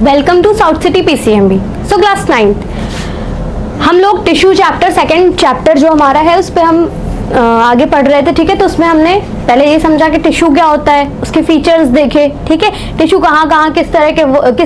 Welcome to South City PCMB. So class 9th हम लोग tissue chapter second chapter जो हमारा है उस पर हम आगे पढ़ रहे थे। ठीक है, तो उसमें हमने पहले ये समझा कि टिश्यू क्या होता है, उसके फीचर्स देखे। ठीक है, टिश्यू कहाँ किस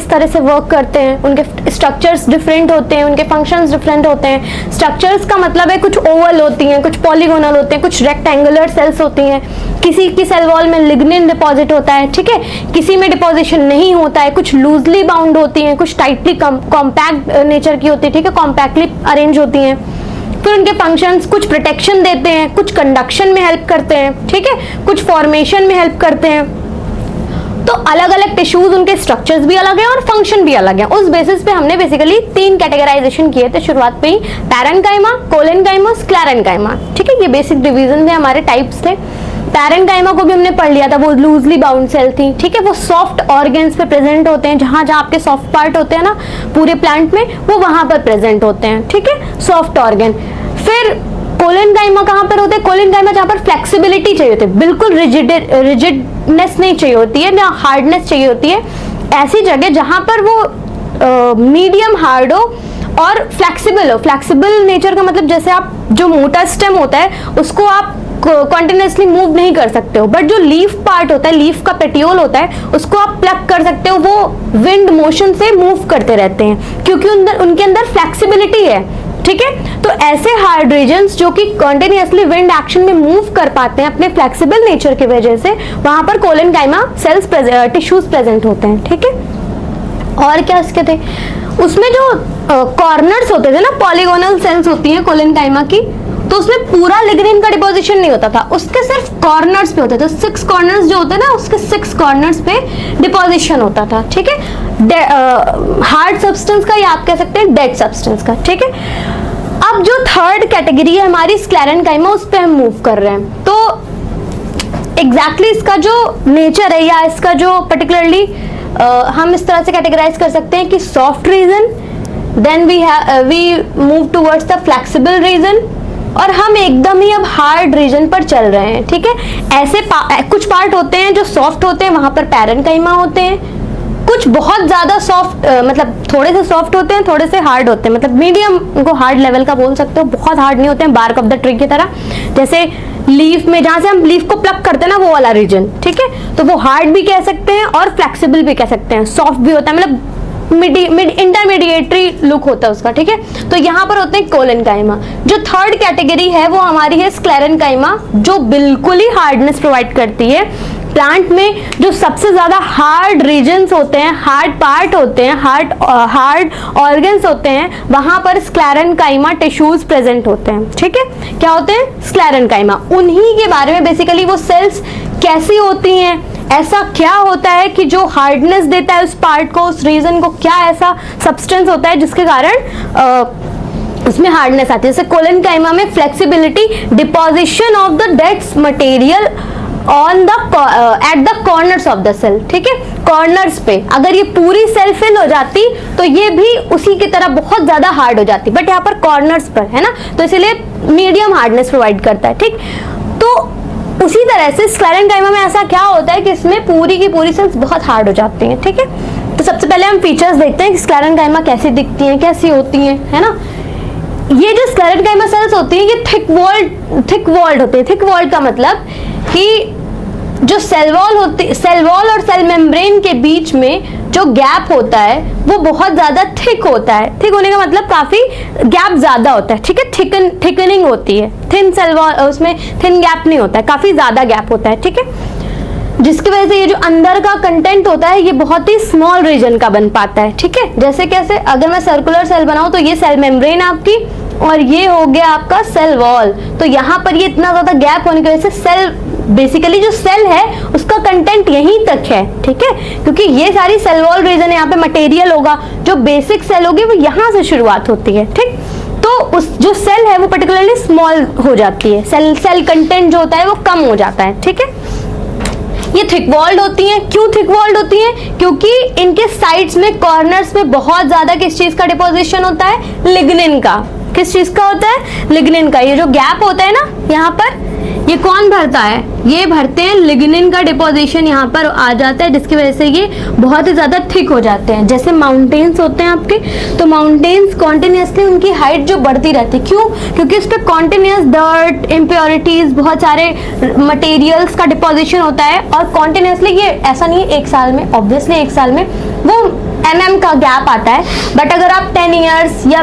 तरह से वर्क करते हैं, उनके स्ट्रक्चर्स डिफरेंट होते हैं, उनके फंक्शंस डिफरेंट होते हैं। स्ट्रक्चर्स का मतलब है कुछ ओवल होती हैं, कुछ पॉलीगोनल होते हैं, कुछ रेक्टेंगुलर सेल्स होती हैं। किसी की सेल वॉल में लिग्निन डिपॉजिट होता है। ठीक है, किसी में डिपॉजिशन नहीं होता है, कुछ लूजली बाउंड होती हैं, कुछ टाइटली कॉम्पैक्ट नेचर की होती है। ठीक है, कॉम्पैक्टली अरेंज होती हैं। फिर उनके फंक्शंस कुछ प्रोटेक्शन देते हैं, कुछ कंडक्शन में हेल्प करते हैं। ठीक है, कुछ फॉर्मेशन में हेल्प करते हैं। तो अलग अलग टिश्यूज, उनके स्ट्रक्चर्स भी अलग हैं और फंक्शन भी अलग हैं। उस बेसिस पे हमने बेसिकली 3 कैटेगराइजेशन किए थे शुरुआत पे ही, पैरेन्काइमा, कोलेनकाइमा, स्क्लेरेन्काइमा। ठीक है, ये बेसिक डिवीजन थे, हमारे टाइप्स थे। पैरेन्काइमा को भी हमने पढ़ लिया था, वो लूजली बाउंड सेल थी। ठीक है, वो सॉफ्ट ऑर्गन्स पे प्रेजेंट होते हैं, जहां जहां आपके सॉफ्ट पार्ट होते हैं ना पूरे प्लांट में, वो वहां पर प्रेजेंट होते हैं। ठीक है, सॉफ्ट ऑर्गन। फिर कोलेनकाइमा कहां पर होते हैं? कोलेनकाइमा जहां पर फ्लेक्सिबिलिटी चाहिए होती है, बिल्कुल रिजिडनेस नहीं चाहिए होती है, ना हार्डनेस चाहिए होती है। ऐसी जगह जहां पर वो मीडियम हार्ड हो और फ्लेक्सिबल हो। फ्लेक्सिबल नेचर का मतलब जैसे आप जो मोटा स्टेम होता है उसको आप कंटिन्यूअसली मूव नहीं कर सकते हो, बट जो लीफ पार्ट होता है, लीफ का पेटियोल होता है, उसको आप प्लग कर सकते हो। वो विंड मोशन से मूव करते रहते हैं क्योंकि उनके अंदर फ्लेक्सिबिलिटी है। ठीक है, तो ऐसे हार्ड रीजन्स जो कि कंटिन्यूअसली विंड एक्शन में मूव कर पाते हैं अपने फ्लेक्सिबल नेचर की वजह से, वहां पर कोलेनकाइमा सेल्स टिश्यूज प्रेजेंट होते हैं। ठीक है, और क्या इसके थे? उसमें जो कॉर्नर्स होते थे ना, पॉलीगोनल सेल्स होती हैं कोलेनकाइमा की, तो उसमें पूरा लिग्निन का डिपोजिशन नहीं होता था, उसके सिर्फ कॉर्नर्स पे होते थे। 6 कॉर्नर्स जो होते हैं ना, उसके 6 कॉर्नर्स पे डिपोजिशन होता था। ठीक है, हार्ड सब्सटेंस का या आप कह सकते हैं डेड सब्सटेंस का। ठीक है, अब जो थर्ड कैटेगरी है हमारी स्क्लेरेन्काइमा, उस पे हम मूव कर रहे हैं। तो एग्जैक्टली इसका जो नेचर है या इसका जो पर्टिकुलरली हम इस तरह से कैटेगराइज कर सकते हैं कि soft region, then we move towards the flexible region, और हम एकदम ही अब हार्ड रीजन पर चल रहे हैं। ठीक है, ऐसे कुछ पार्ट होते हैं जो सॉफ्ट होते हैं, वहां पर पैरेन्काइमा होते हैं। कुछ बहुत ज्यादा सॉफ्ट, मतलब थोड़े से सॉफ्ट होते हैं, थोड़े से हार्ड होते हैं, मतलब मीडियम को हार्ड लेवल का बोल सकते हो। बहुत हार्ड नहीं होते हैं, बार्क ऑफ द ट्री की तरह। जैसे लीफ में जहां से हम लीफ को प्लग करते हैं ना, वो वाला रीजन। ठीक है, तो वो हार्ड भी कह सकते हैं और फ्लेक्सिबल भी कह सकते हैं, सॉफ्ट भी होता है, मतलब इंटरमीडिएटरी लुक होता है उसका। ठीक है, तो यहाँ पर होते हैं कोलेनकाइमा। जो थर्ड कैटेगरी है वो हमारी है स्क्लेरेन्काइमा, जो बिल्कुल ही हार्डनेस प्रोवाइड करती है। प्लांट में जो सबसे ज्यादा हार्ड रीजन्स होते हैं, हार्ड पार्ट होते हैं, हार्ड ऑर्गन्स होते हैं, वहां पर स्क्लेरेन्काइमा टिश्यूज प्रेजेंट होते हैं। ठीक है, क्या होते हैं? स्क्लेरेन्काइमा। उन्हीं के बारे में बेसिकली, वो सेल्स कैसी होती हैं, ऐसा क्या होता है कि जो हार्डनेस देता है उस पार्ट को, उस रीजन को, क्या ऐसा सब्सटेंस होता है जिसके कारण उसमें हार्डनेस आती है। जैसे कोलेनकाइमा में flexibility, deposition of the dead material on the at the corners of the cell. ठीक है, कॉर्नर्स पे अगर ये पूरी सेल फिल हो जाती तो ये भी उसी की तरह बहुत ज्यादा हार्ड हो जाती, बट यहाँ पर कॉर्नर्स पर है ना, तो इसीलिए मीडियम हार्डनेस प्रोवाइड करता है। ठीक, तो उसी तरह से स्क्लेरेन्काइमा में ऐसा क्या होता है कि इसमें पूरी की पूरी सेल्स बहुत हार्ड हो जाती हैं। ठीक है, तो सबसे पहले हम फीचर्स देखते हैं कि स्क्लेरेन्काइमा कैसी दिखती हैं, कैसी होती हैं, है ना। ये जो स्क्लेरेन्काइमा सेल्स होती हैं ये थिक वॉल्ड होते हैं। थिक वॉल्ड का मतलब कि जो सेल वॉल और सेल मेम्ब्रेन के बीच में जो गैप होता है वो बहुत ज्यादा थिक होता है। थिक होने का मतलब काफी गैप ज्यादा होता है। ठीक है, थिकनिंग होती है, थिन सेल वॉल, उसमें थिन गैप नहीं होता है, काफी ज्यादा गैप होता है। ठीक है, जिसकी वजह से ये जो अंदर का कंटेंट होता है ये बहुत ही स्मॉल रीजन का बन पाता है। ठीक है, जैसे कैसे, अगर मैं सर्कुलर सेल बनाऊं तो ये सेल मेम्ब्रेन आपकी और ये हो गया आपका सेल वॉल। तो यहाँ पर ये इतना ज्यादा गैप होने की वजह से सेल, बेसिकली जो सेल है उसका कंटेंट यहीं तक है। ठीक है, क्योंकि ये सारी सेल वॉल रीजन है, यहाँ पे मटेरियल होगा, जो बेसिक सेल होगी वो यहाँ से शुरुआत होती है। ठीक, तो उस जो सेल है वो पर्टिकुलरली स्मॉल हो जाती है, सेल कंटेंट जो होता है वो कम हो जाता है। ठीक है, ये थिक वॉल्ड होती हैं। क्यों थिक वॉल्ड होती हैं? क्योंकि इनके साइड्स में, कॉर्नर्स में बहुत ज्यादा किस चीज का डिपोजिशन होता है? लिग्निन का। किस चीज का होता है? लिग्निन का। ये जो गैप होता है ना यहाँ पर, ये कौन भरता है? ये भरते हैं, लिग्निन का डिपोजिशन यहाँ पर आ जाता है, जिसकी वजह से ये बहुत ही ज्यादा थिक हो जाते हैं। जैसे माउंटेन्स होते हैं आपके, तो माउंटेन्स कॉन्टिन्यूसली उनकी हाइट जो बढ़ती रहती है, क्यों? क्योंकि उस पर कॉन्टिन्यूस डर्ट, इम्प्योरिटीज, बहुत सारे मटेरियल्स का डिपोजिशन होता है, और कॉन्टिन्यूसली, ये ऐसा नहीं है एक साल में, ऑब्वियसली एक साल में वो का गैप आता है, बट अगर आप 10 ईयर्स या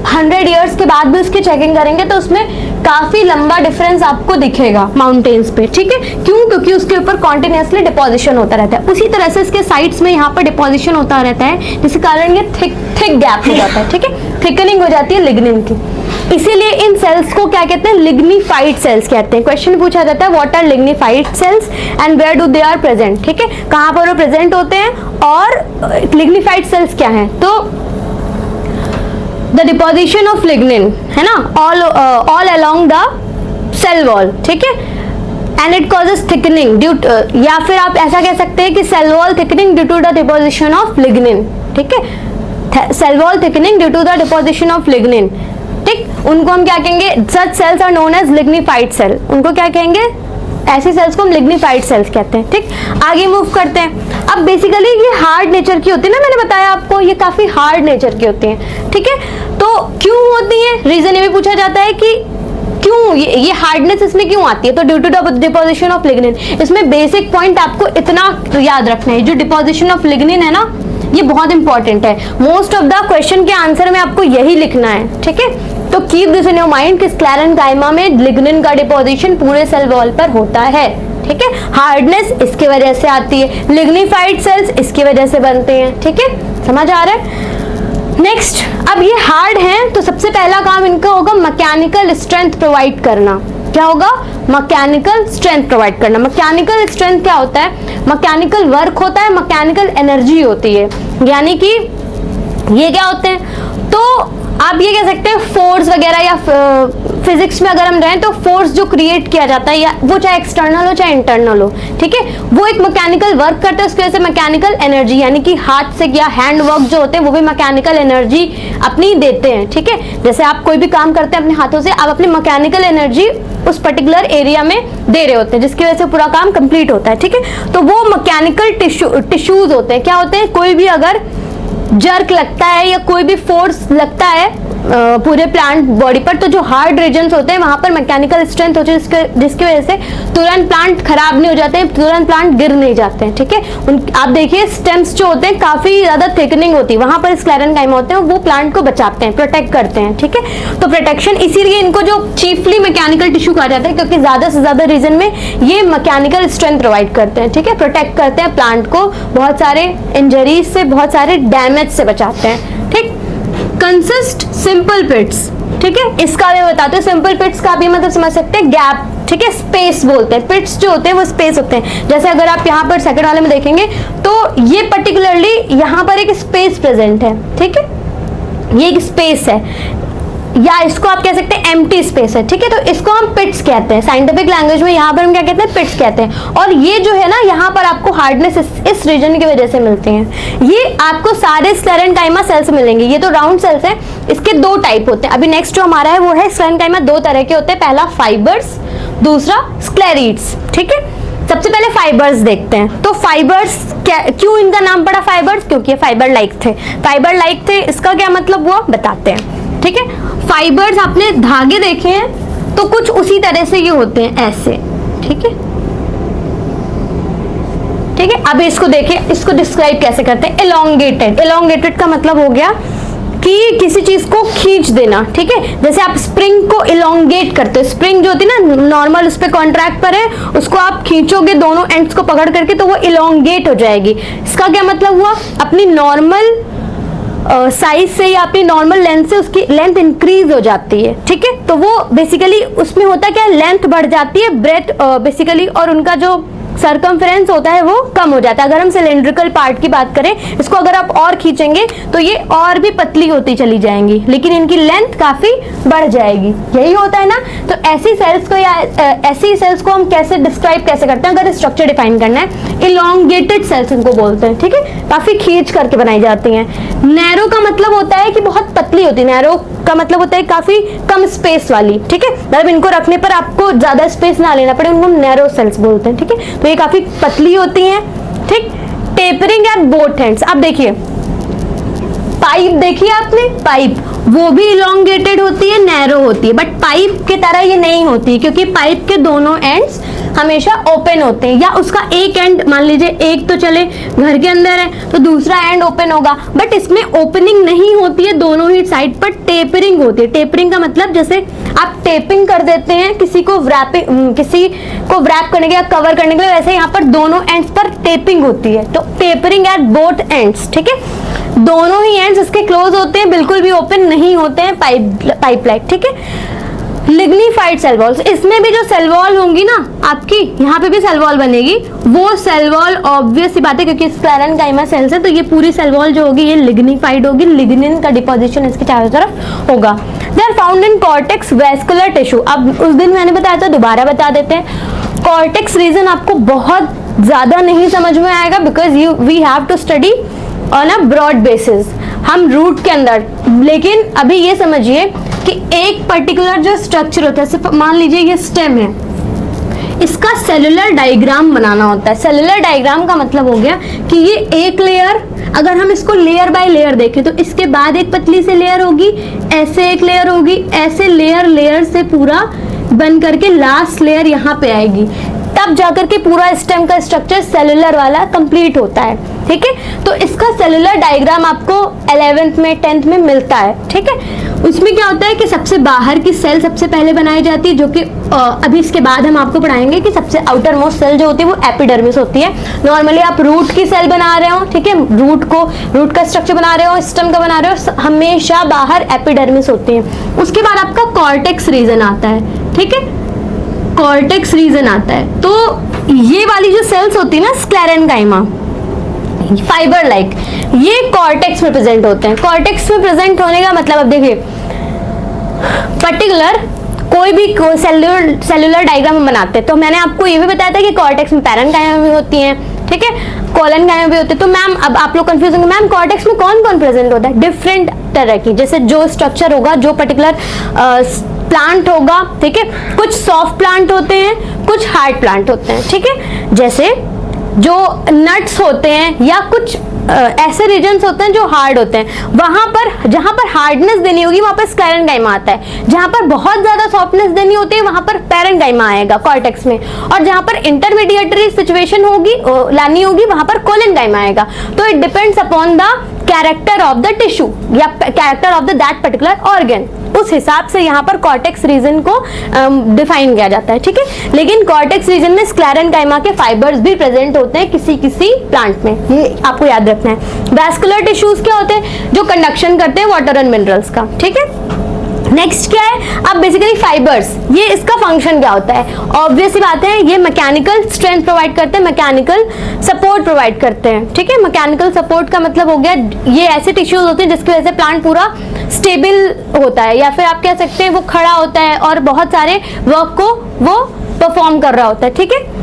100 ईयर्स के बाद भी उसकी चेकिंग करेंगे तो उसमें काफी लंबा डिफरेंस आपको दिखेगा माउंटेन्स पे, ठीक है? क्यों? क्योंकि उसके ऊपर कॉन्टिन्यूसली डिपोजिशन होता रहता है। उसी तरह से इसके साइड्स में यहाँ पर डिपोजिशन होता रहता है, जिसके कारण ये थिक गैप हो जाता है, ठीक है? थिकनिंग हो जाती है लिग्निन की। इसीलिए इन सेल्स को क्या कहते हैं? लिग्निफाइड सेल्स कहते हैं। क्वेश्चन पूछा जाता है what are lignified cells and where do they are present, ठीक है? कहां पर वो प्रेजेंट होते हैं और लिग्निफाइड सेल्स क्या हैं? तो द डिपोजिशन ऑफ लिग्निन, है ना, all along the cell wall, ठीक है? And it causes thickening due, या फिर आप ऐसा कह सकते हैं कि cell wall thickening due to the deposition of lignin, ठीक है? Cell wall thickening due to the deposition of lignin, ठीक? उनको हम क्या कहेंगे? Such cells are known as lignified cell. उनको क्या कहेंगे? ऐसी सेल्स को हम लिग्निफाइड सेल्स कहते हैं, ठीक? आगे मूव करते हैं। अब बेसिकली ये हार्ड नेचर की होती है ना, मैंने बताया आपको ये काफी हार्ड नेचर की होती है, ठीक है? तो क्यों होती है? रीजन ये भी पूछा जाता है कि क्यों ये हार्डनेस इसमें क्यों आती है? तो due to the deposition of lignin. इसमें बेसिक पॉइंट आपको इतना याद रखना है, जो डिपोजिशन ऑफ लिग्निन है ना, ये बहुत इंपॉर्टेंट है। मोस्ट ऑफ द क्वेश्चन के आंसर में आपको यही लिखना है, ठीक है? तो keep this in your mind कि स्क्लेरेन्काइमा में लिग्निन का डिपोजिशन पूरे सेल वॉल पर होता है, ठीक है? हार्डनेस इसकी वजह से आती है, लिग्निफाइड सेल्स इसकी वजह से बनते हैं, ठीक है? समझ आ रहा है? नेक्स्ट, अब ये हार्ड हैं तो सबसे पहला काम इनका होगा मैकेनिकल स्ट्रेंथ प्रोवाइड करना। क्या होगा? मैकेनिकल स्ट्रेंथ प्रोवाइड करना। मैकेनिकल स्ट्रेंथ क्या होता है? मैकेनिकल वर्क होता है, मैकेनिकल एनर्जी होती है, यानी कि ये क्या होते हैं? तो आप ये कह सकते हैं फोर्स वगैरह, या फिजिक्स में अगर हम रहें तो फोर्स जो क्रिएट किया जाता है, या वो चाहे एक्सटर्नल हो चाहे इंटरनल हो, ठीक है, वो एक मैकेनिकल वर्क करता है, उसकी वजह से मैकेनिकल एनर्जी, यानी कि हाथ से या हैंड वर्क जो होते हैं वो भी मैकेनिकल एनर्जी अपनी देते हैं, ठीक है? जैसे आप कोई भी काम करते हैं अपने हाथों से, आप अपनी मैकेनिकल एनर्जी उस पर्टिकुलर एरिया में दे रहे होते हैं, जिसकी वजह से पूरा काम कंप्लीट होता है, ठीक है? तो वो मैकेनिकल टिश्यूज होते हैं। क्या होते हैं? कोई भी अगर जर्क लगता है या कोई भी फोर्स लगता है पूरे प्लांट बॉडी पर, तो जो हार्ड रीजन्स होते हैं वहां पर मैकेनिकल स्ट्रेंथ होती है, जिसकी वजह से तुरंत प्लांट खराब नहीं हो जाते हैं, तुरंत प्लांट गिर नहीं जाते हैं, ठीक है? आप देखिए स्टेम्स जो होते हैं काफी ज्यादा थिकनिंग होती है, वहां पर स्क्लेरेन्काइमा होते हैं, वो प्लांट को बचाते हैं, प्रोटेक्ट करते हैं, ठीक है? तो प्रोटेक्शन, इसीलिए इनको जो चीफली मैकेनिकल टिश्यू कहा जाता है, क्योंकि ज्यादा से ज्यादा रीजन में ये मैकेनिकल स्ट्रेंथ प्रोवाइड करते हैं, ठीक है? प्रोटेक्ट करते हैं प्लांट को बहुत सारे इंजरीज से, बहुत सारे डैमेज से बचाते हैं, ठीक? कंसिस्ट सिंपल पिट्स, ठीक है? इसका भी बताते हैं। सिंपल पिट्स का भी मतलब समझ सकते हैं गैप, ठीक है? स्पेस बोलते हैं। पिट्स जो होते हैं वो स्पेस होते हैं। जैसे अगर आप यहाँ पर सेकंड वाले में देखेंगे तो ये पर्टिकुलरली यहाँ पर एक स्पेस प्रेजेंट है, ठीक है? ये एक स्पेस है, या इसको आप कह सकते हैं एम्प्टी स्पेस है, ठीक है? तो इसको हम पिट्स कहते हैं साइंटिफिक लैंग्वेज में, यहाँ पर हम क्या कहते हैं? पिट्स कहते हैं। और ये जो है ना, यहाँ पर आपको हार्डनेस इस रीजन की वजह से मिलती है। ये आपको सारे स्क्लेरेन्काइमा सेल्स मिलेंगे। ये तो राउंड सेल्स हैं, इसके दो टाइप होते हैं। अभी नेक्स्ट जो हमारा है वो है स्क्लेरेन्काइमा, दो तरह के होते हैं, पहला फाइबर्स, दूसरा स्क्लेरीड्स, ठीक है? सबसे पहले फाइबर्स देखते हैं। तो फाइबर्स क्यों इनका नाम पड़ा फाइबर्स? क्योंकि ये फाइबर लाइक थे। फाइबर लाइक थे, इसका क्या मतलब हुआ बताते हैं, ठीक है? फाइबर्स, आपने धागे देखे हैं तो कुछ उसी तरह से ये होते हैं, ऐसे, ठीक है? ठीक है, अब इसको देखिए, इसको डिस्क्राइब कैसे करते हैं? एलोंगेटेड। एलोंगेटेड का मतलब हो गया कि किसी चीज को खींच देना, ठीक है? जैसे आप स्प्रिंग को इलोंगेट करते हो, स्प्रिंग जो होती है ना नॉर्मल उस पे कॉन्ट्रैक्ट पर है, उसको आप खींचोगे दोनों एंड्स को पकड़ करके तो वो इलोंगेट हो जाएगी। इसका क्या मतलब हुआ? अपनी नॉर्मल साइज से या अपनी नॉर्मल लेंथ से उसकी लेंथ इंक्रीज हो जाती है, ठीक है? तो वो बेसिकली उसमें होता क्या है? लेंथ बढ़ जाती है, ब्रेथ बेसिकली, और उनका जो सर्कमफ्रेंस होता है वो कम हो जाता है। अगर हम सिलेंड्रिकल पार्ट की बात करें, इसको अगर आप और खींचेंगे तो ये और भी पतली होती चली जाएंगी, लेकिन इनकी लेंथ काफी बढ़ जाएगी। यही होता है ना? तो ऐसी सेल्स को, या ऐसी सेल्स को हम कैसे डिस्क्राइब कैसे करते हैं? अगर स्ट्रक्चर डिफाइन करना है, इलोंगेटेड सेल्स इनको बोलते हैं, ठीक है? काफी खींच करके बनाई जाती हैं। नैरो का मतलब होता है कि बहुत पतली होती है, नैरो का मतलब होता है काफी कम स्पेस वाली, ठीक है, मतलब इनको रखने पर आपको ज्यादा स्पेस ना लेना पड़े, उनको नैरो सेल्स बोलते हैं, ठीक है। तो ये काफी पतली होती हैं, ठीक। टेपरिंग एट बोथ एंड्स, अब देखिए पाइप देखिए आपने, पाइप वो भी इलोंगेटेड होती है, नैरो होती है, बट पाइप की तरह ये नहीं होती, क्योंकि पाइप के दोनों एंड्स हमेशा ओपन होते हैं, या उसका एक एंड मान लीजिए एक तो चले घर के अंदर है तो दूसरा एंड ओपन होगा, बट इसमें ओपनिंग नहीं होती है दोनों ही साइड पर, टेपरिंग होती है। टेपरिंग का मतलब जैसे आप टेपिंग कर देते हैं किसी को रैप करने के या कवर करने के लिए, वैसे यहाँ पर दोनों एंड्स पर टेपिंग होती है, तो टेपरिंग एट बोथ एंड्स, ठीक है। दोनों ही एंड्स इसके क्लोज होते हैं, बिल्कुल भी ओपन नहीं होते हैं पाइप लाइक, ठीक है। लिग्निफाइड सेल वॉल्स, इसमें भी जो सेल वॉल होंगी ना आपकी, यहाँ पे भी सेल वॉल बनेगी, वो सेल वॉल ऑब्वियस सी बात है क्योंकि स्क्लेरेन्काइमा सेल्स है, तो ये पूरी सेल वॉल जो होगी ये लिग्निफाइड होगी, लिग्निन का डिपोजिशन इसके चारों तरफ होगा। They are found in cortex vascular tissue, अब उस दिन मैंने बताया था, दोबारा बता देते हैं। कॉर्टेक्स रीजन आपको बहुत ज्यादा नहीं समझ में आएगा, because we have to study on a broad basis, हम रूट के अंदर, लेकिन अभी ये समझिए कि एक पर्टिकुलर जो स्ट्रक्चर होता है, मान लीजिए ये स्टेम है, इसका सेलुलर डायग्राम बनाना होता है। सेलुलर डायग्राम का मतलब हो गया कि ये एक लेयर, अगर हम इसको लेयर बाय लेयर देखें तो इसके बाद एक पतली सी लेयर होगी, ऐसे एक लेयर होगी, ऐसे लेयर से पूरा बन करके लास्ट लेयर यहाँ पे आएगी, तब जाकर के पूरा स्टेम का स्ट्रक्चर सेलुलर वाला कंप्लीट होता है, ठीक है। तो इसका सेलुलर डायग्राम आपको 11th में 10th में मिलता है, ठीक है। उसमें क्या होता है कि सबसे बाहर की सेल सबसे पहले बनाई जाती है, जो कि अभी इसके बाद हम आपको पढ़ाएंगे कि सबसे आउटर मोस्ट सेल जो होती है वो एपिडर्मिस होती है। नॉर्मली आप रूट की सेल बना रहे हो, ठीक है, रूट का स्ट्रक्चर बना रहे हो, स्टेम का बना रहे हो, हमेशा बाहर एपिडर्मिस होती है। उसके बाद आपका कॉर्टेक्स रीजन आता है, ठीक है, कॉर्टेक्स रीजन आता है। तो ये वाली जो सेल्स होती है ना स्क्लेरेन्काइमा फाइबर लाइक, ये कॉर्टेक्स में प्रेजेंट होते हैं। कॉर्टेक्स में प्रेजेंट होने का मतलब, अब देखिए पर्टिकुलर कोई भी सेलुलर डायग्राम बनाते हैं तो मैंने आपको ये भी बताया था कि कॉर्टेक्स में पैरेन्काइमा भी होती हैं, ठीक है, कोलेनकाइमा भी होती है। तो मैम अब आप लोग कंफ्यूज होंगे, मैम कॉर्टेक्स में कौन कौन प्रेजेंट होता है? डिफरेंट तरह की, जैसे जो स्ट्रक्चर होगा, जो पर्टिकुलर प्लांट होगा, ठीक है, कुछ सॉफ्ट प्लांट होते हैं, कुछ हार्ड प्लांट होते हैं, ठीक है। जैसे जो नट्स होते हैं या कुछ ऐसे रीजन्स होते हैं जो हार्ड होते हैं, वहां पर जहां पर हार्डनेस देनी होगी वहां पर स्क्लेरेन्काइमा आता है, जहां पर बहुत ज्यादा सॉफ्टनेस देनी होती है वहां पर पैरेन्काइमा आएगा कॉर्टेक्स में, और जहां पर इंटरमीडिएटरी सिचुएशन होगी लानी होगी वहां पर कोलेनकाइमा आएगा। तो it depends upon the character of the tissue या character of the that particular organ, उस हिसाब से यहाँ पर कॉर्टेक्स रीजन को डिफाइन किया जाता है, ठीक है। लेकिन कॉर्टेक्स रीजन में स्क्लेरेन्काइमा के फाइबर्स भी प्रेजेंट होते हैं किसी किसी प्लांट में, ये आपको याद रखना है। वैस्कुलर टिश्यूज क्या होते हैं? जो कंडक्शन करते हैं वाटर एंड मिनरल्स का, ठीक है। नेक्स्ट क्या है? अब बेसिकली फाइबर्स, ये इसका फंक्शन क्या होता है? ऑब्वियस ही बात है, ये मैकेनिकल स्ट्रेंथ प्रोवाइड करते हैं, मैकेनिकल सपोर्ट प्रोवाइड करते हैं, ठीक है। मैकेनिकल सपोर्ट का मतलब हो गया ये ऐसे टिश्यूज होते हैं जिसकी वजह से प्लांट पूरा स्टेबल होता है, या फिर आप कह सकते हैं वो खड़ा होता है और बहुत सारे वर्क को वो परफॉर्म कर रहा होता है, ठीक है।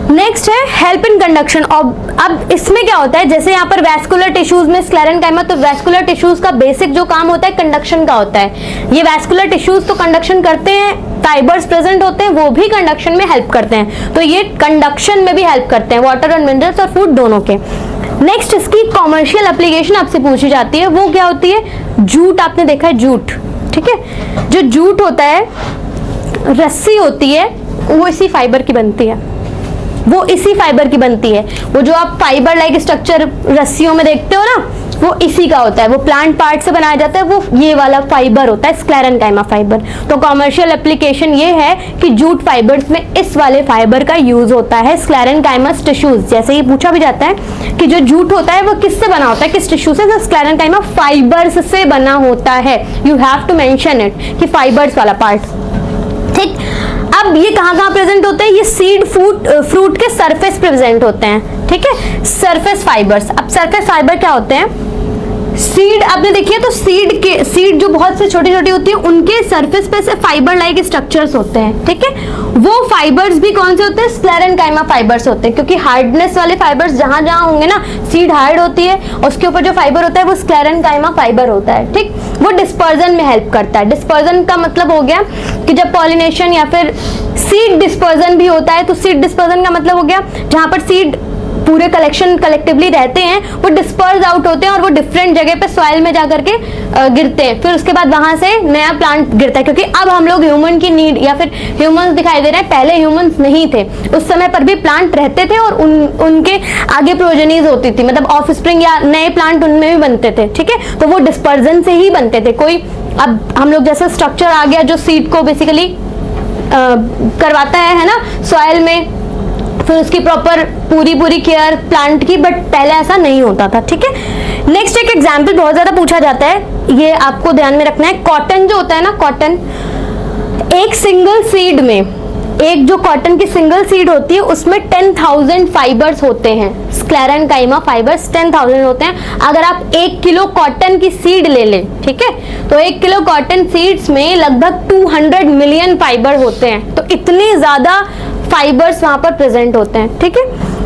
नेक्स्ट है हेल्प इन कंडक्शन। अब इसमें क्या होता है, जैसे यहाँ पर वैस्कुलर टिश्यूज में स्क्लेरेन्काइमा, तो वैस्कुलर टिश्यूज का बेसिक जो काम होता है कंडक्शन का होता है। ये वैस्कुलर टिश्यूज तो कंडक्शन करते हैं, फाइबर्स प्रेजेंट होते हैं वो भी कंडक्शन में हेल्प करते हैं, तो ये कंडक्शन में भी हेल्प करते हैं, वाटर एंड मिनरल्स और फूड दोनों के। नेक्स्ट इसकी कॉमर्शियल एप्लीकेशन आपसे पूछी जाती है, वो क्या होती है? जूट, आपने देखा है जूट, ठीक है। जो जूट होता है, रस्सी होती है, वो इसी फाइबर की बनती है, वो इसी फाइबर की बनती है। वो जो आप फाइबर लाइक स्ट्रक्चर रस्सियों में देखते हो ना, वो इसी का होता है, वो प्लांट पार्ट से बनाया जाता है, वो ये वाला फाइबर होता है स्क्लेरेन्काइमा फाइबर। तो कॉमर्शियल एप्लीकेशन ये है कि जूट फाइबर्स में इस वाले फाइबर का यूज होता है स्क्लेरेन्काइमस टिश्यूज। जैसे ये पूछा भी जाता है कि जो जूट होता है वो किससे बना होता है, किस टिश्यू से? तो स्क्लेरेन्काइमा फाइबर्स से बना होता है। You have to mention it कि फाइबर्स वाला पार्ट, ठीक। अब ये कहाँ प्रेजेंट होते हैं? ये सीड फ्रूट के सरफेस प्रेजेंट होते हैं, ठीक है, सरफेस फाइबर्स। अब सरफेस फाइबर क्या होते हैं? सीड आपने देखी है, तो सीड जो बहुत से छोटी छोटी होती है, उनके सरफेस पे से फाइबर लाइक स्ट्रक्चर्स होते हैं, ठीक है। वो फाइबर्स भी कौन से होते हैं? स्क्लेरेनकाइमा फाइबर्स होते हैं, क्योंकि हार्डनेस वाले फाइबर्स जहां जहां होंगे ना, सीड हार्ड होती है, उसके ऊपर जो फाइबर होता है वो स्क्लेरेनकाइमा फाइबर होता है, ठीक। वो डिस्पर्जन में हेल्प करता है। डिस्पर्जन का मतलब हो गया कि जब पॉलिनेशन या फिर सीड डिस्पर्जन भी होता है, तो सीड डिस्पर्जन का मतलब हो गया जहां पर सीड पूरे कलेक्टिवली रहते हैं, वो डिस्पर्स आउट होते हैं और वो डिफरेंट जगह पे सॉइल में जाकर के गिरते हैं, फिर उसके बाद वहां से नया प्लांट गिरता है। क्योंकि अब हम लोग ह्यूमन की नीड या फिर ह्यूमंस दिखाई दे रहे हैं, पहले ह्यूमंस नहीं थे, उस समय पर भी प्लांट रहते थे और उनके आगे प्रोजेनीज होती थी, मतलब ऑफ स्प्रिंग या नए प्लांट उनमें भी बनते थे, ठीक है। तो वो डिस्पर्जन से ही बनते थे। कोई अब हम लोग जैसा स्ट्रक्चर आ गया जो सीड को बेसिकली करवाता है ना सॉइल में, फिर उसकी प्रॉपर पूरी केयर प्लांट की, बट पहले ऐसा नहीं होता था, ठीक है। नेक्स्ट एक एग्जांपल बहुत ज्यादा पूछा जाता है, ये आपको ध्यान में रखना है। कॉटन जो होता है ना, कॉटन एक सिंगल सीड में, एक जो कॉटन की सिंगल सीड होती है उसमें 10,000 फाइबर्स होते हैं, स्क्लेरेनकाइमा फाइबर्स 10,000 होते हैं। अगर आप 1 किलो कॉटन की सीड ले लें, ठीक है, तो 1 किलो कॉटन सीड्स में लगभग 200 मिलियन फाइबर होते हैं। तो इतने ज्यादा फाइबर्स वहां पर प्रेजेंट होते हैं, ठीक है।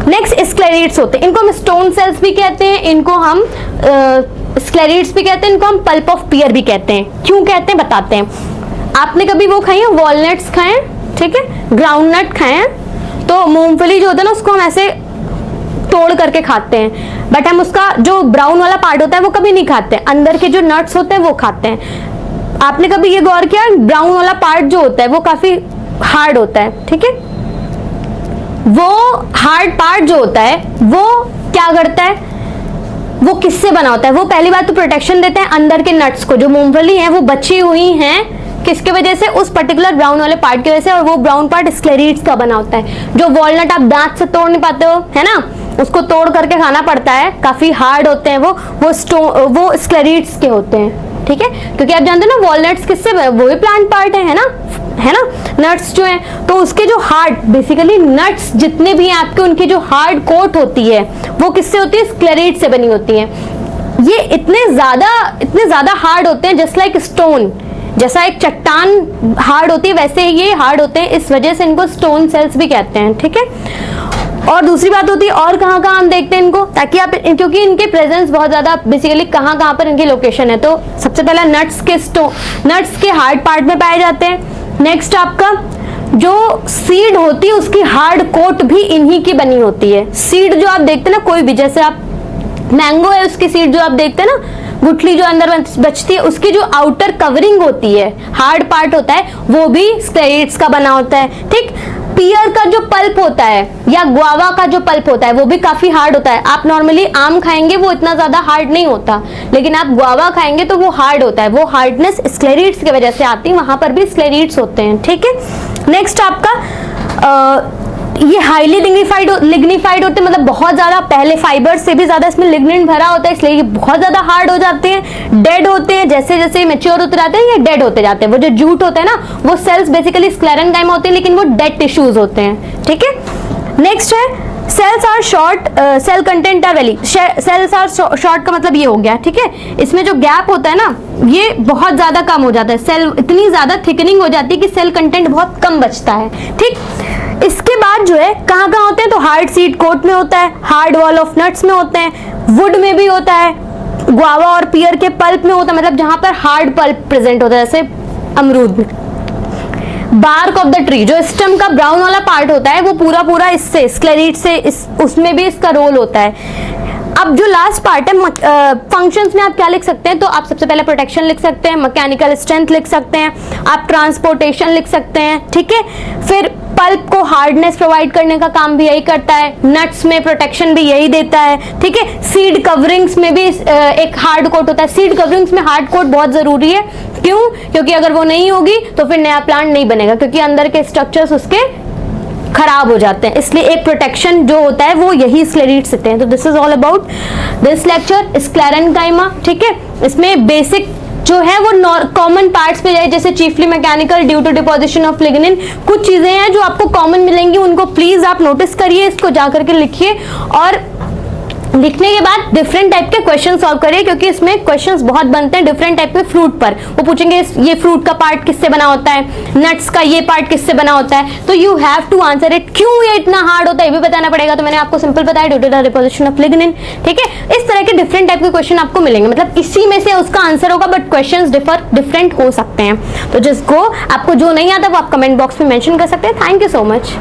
नेक्स्ट स्क्लेरेट्स होते हैं, इनको हम स्टोन सेल्स भी कहते हैं, इनको हम स्क्लेरेट्स भी कहते हैं, इनको हम पल्प ऑफ पियर भी कहते हैं। क्यों कहते हैं बताते हैं। आपने कभी वो खाई है, वॉलनट्स खाए, ठीक है, ग्राउंडनट खाए, तो मूंगफली जो होता है ना उसको हम ऐसे तोड़ करके खाते हैं, बट हम उसका जो ब्राउन वाला पार्ट होता है वो कभी नहीं खाते, अंदर के जो नट्स होते हैं वो खाते हैं। आपने कभी ये गौर किया, ब्राउन वाला पार्ट जो होता है वो काफी हार्ड होता है, ठीक है। वो हार्ड पार्ट जो होता है वो क्या करता है, वो किससे बना होता है? वो पहली बात तो प्रोटेक्शन देते हैं अंदर के नट्स को, जो मूंगफली है वो बची हुई हैं किसके वजह से? उस पर्टिकुलर ब्राउन वाले पार्ट की वजह से, और वो ब्राउन पार्ट स्क्लेरेट्स का बना होता है। जो वॉलनट आप दांत से तोड़ नहीं पाते हो, है ना, उसको तोड़ करके खाना पड़ता है, काफी हार्ड होते हैं वो स्क्लेरेट्स के होते हैं, ठीक है। क्योंकि आप जानते हो ना वॉलनट्स किससे, वो भी प्लांट पार्ट है ना, नट्स जो हैं, तो उसके जो हार्ड बेसिकली नट्स जितने भी हैं आपके, उनकी जो हार्ड कोट होती है वो किससे होती है? स्क्लेरेट से बनी होती है। ये इतने ज्यादा हार्ड होते हैं, जस्ट लाइक स्टोन, जैसा एक चट्टान हार्ड होती है वैसे ये हार्ड होते हैं, इस वजह से इनको स्टोन सेल्स भी कहते हैं, ठीक है। और दूसरी बात होती है, और कहाँ हम देखते हैं इनको, ताकि आप, क्योंकि इनके प्रेजेंस बहुत ज्यादा बेसिकली कहाँ पर इनकी लोकेशन है, तो सबसे पहला नट्स के हार्ड पार्ट में पाए जाते हैं। नेक्स्ट आपका जो सीड होती है उसकी हार्ड कोट भी इन्हीं की बनी होती है। सीड जो आप देखते हैं ना, कोई भी, जैसे आप मैंगो है उसकी सीड जो आप देखते हैं ना, गुठली जो अंदर बचती है, उसकी जो आउटर कवरिंग होती है, हार्ड पार्ट होता है, वो भी स्क्लेरेट्स का बना होता है, ठीक। पियर का जो पल्प होता है या गुआवा का जो पल्प होता है वो भी काफी हार्ड होता है। आप नॉर्मली आम खाएंगे वो इतना ज्यादा हार्ड नहीं होता, लेकिन आप गुआवा खाएंगे तो वो हार्ड होता है। वो हार्डनेस स्क्लेरेट्स की वजह से आती है, वहां पर भी स्क्लेरेट्स होते हैं, ठीक है। नेक्स्ट आपका ये हाईली लिग्निफाइड होते हैं, मतलब बहुत ज्यादा, पहले फाइबर से भी ज्यादा इसमें लिग्निन भरा होता है, इसलिए ये बहुत ज्यादा हार्ड हो जाते हैं। डेड होते हैं, जैसे जैसे मेच्योर होते जाते हैं ये डेड होते जाते हैं। वो जो जूट होता है ना, वो सेल्स बेसिकली स्क्लेरेनकाइमा होते हैं, लेकिन वो डेड टिश्यूज होते हैं, ठीक है। नेक्स्ट है cells are short, cell content are very, cells are short का मतलब ये हो गया, ठीक है। इसमें जो गैप होता है ना, ये बहुत ज्यादा कम हो जाता है, सेल इतनी ज्यादा थिकनिंग हो जाती है कि सेल कंटेंट बहुत कम बचता है, ठीक। इसके बाद जो है कहाँ होते हैं, तो हार्ड सीड कोट में होता है, हार्ड वॉल ऑफ नट्स में होते हैं, वुड में भी होता है, गुआवा और पियर के पल्प में होता है, मतलब जहां पर हार्ड पल्प प्रेजेंट होता है, जैसे अमरूद में। बार्क ऑफ द ट्री, जो स्टेम का ब्राउन वाला पार्ट होता है, वो पूरा इससे स्क्लेरेट से उसमें भी इसका रोल होता है। अब जो लास्ट पार्ट है, फंक्शंस में आप क्या लिख सकते हैं, तो आप सबसे पहले प्रोटेक्शन लिख सकते हैं, मैकेनिकल स्ट्रेंथ लिख सकते हैं, आप ट्रांसपोर्टेशन लिख सकते हैं, ठीक है। फिर पल्प को हार्डनेस प्रोवाइड करने का काम भी यही करता है, नट्स में प्रोटेक्शन भी यही देता है, ठीक है। सीड कवरिंग्स में भी एक हार्ड कोट होता है, सीड कवरिंग्स में हार्ड कोट बहुत जरूरी है। क्यों? क्योंकि अगर वो नहीं होगी तो फिर नया प्लांट नहीं बनेगा, क्योंकि अंदर के स्ट्रक्चर्स उसके खराब हो जाते हैं, इसलिए एक प्रोटेक्शन जो होता है वो यही स्क्लेरेट्स देते हैं। तो this is all about this lecture, sclerenchyma, ठीक है। इसमें बेसिक जो है वो कॉमन पार्ट्स पे जाए, जैसे chiefly mechanical due to deposition of lignin, कुछ चीजें हैं जो आपको कॉमन मिलेंगी, उनको प्लीज आप नोटिस करिए, इसको जाकर के लिखिए। और लिखने के बाद डिफरेंट टाइप के क्वेश्चन सॉल्व करिए, क्योंकि इसमें क्वेश्चंस बहुत बनते हैं डिफरेंट टाइप के फ्रूट पर। वो पूछेंगे ये फ्रूट का पार्ट किससे बना होता है, नट्स का ये पार्ट किससे बना होता है, तो you have to answer it. क्यों ये इतना हार्ड होता है ये भी बताना पड़ेगा, तो मैंने आपको सिंपल बताया, due to the deposition of lignin. ठीक है, इस तरह के डिफरेंट टाइप के क्वेश्चन आपको मिलेंगे, मतलब इसी में से उसका आंसर होगा, बट क्वेश्चन डिफरेंट हो सकते हैं। तो जिसको आपको जो नहीं आता वो आप कमेंट बॉक्स में मेंशन कर सकते हैं। Thank you so much.